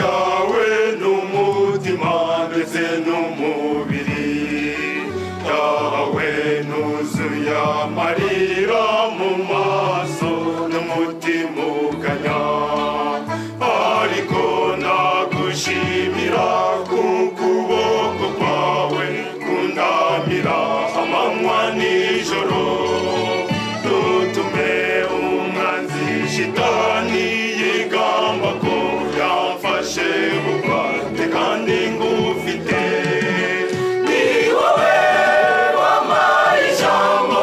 yawe n'umutima ndetse n'umubiri yawe nuzuye amarira mu maso n'umutima uganya ariko nagushimira kukuboko kwawe kundamira amanywa nijoro dutume umwanzi shitani yigamba ko yamfashe bugwate kandi ngufite ni wowe wampaye ijambo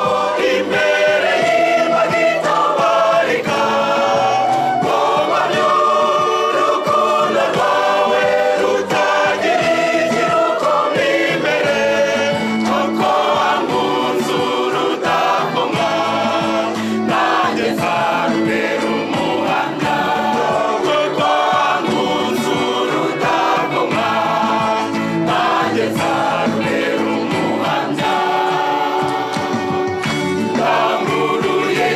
imbere y'Imana itabarika ngo mpamye urukundo rwawe rutagira igiruko imbere kuko wankunze urudakomwa nanjye nzarubera umuhamya kuko wankunze urudakomwa nanjye nzarubera umuhamya ndanguruye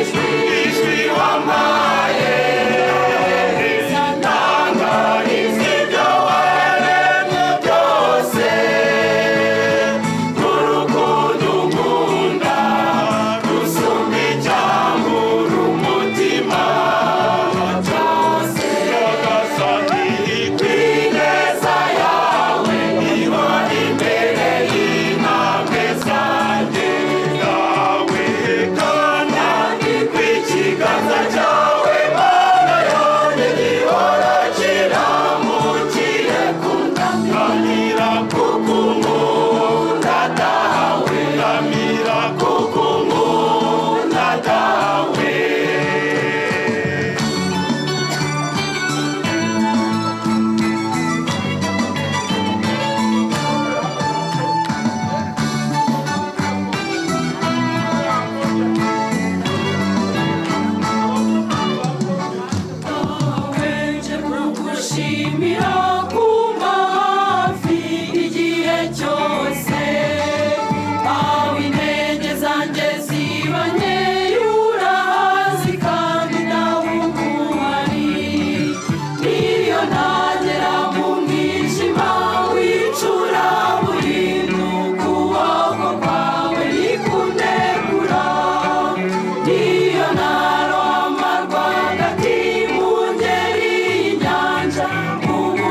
ijwi wampaye ntanganiza ibyo waremye byose urukundo ukunda rusumba icyangura umutima byose nyagasani kw'ineza yawe ihora imbere y'intambwe zanjye nawe kandi kw'ikiganza cyawe Mana yanjye gihora kiramukiye kundangamira kuko unkunda dawe ndamira kuko unkunda dawe Wenje kugushimira kumba hafi igihe cyose aho intege zanjye ziba nkeya urahazi kandi nawe ukuhari niyo nagera mu mwijima wicura burundu ukuboko kwawe nikundekura niyo narohama rwagati mu ngeri y'inyanja ubu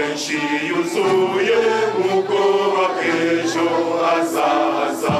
menshi yuzuye ubwoba bw'ejo hazaza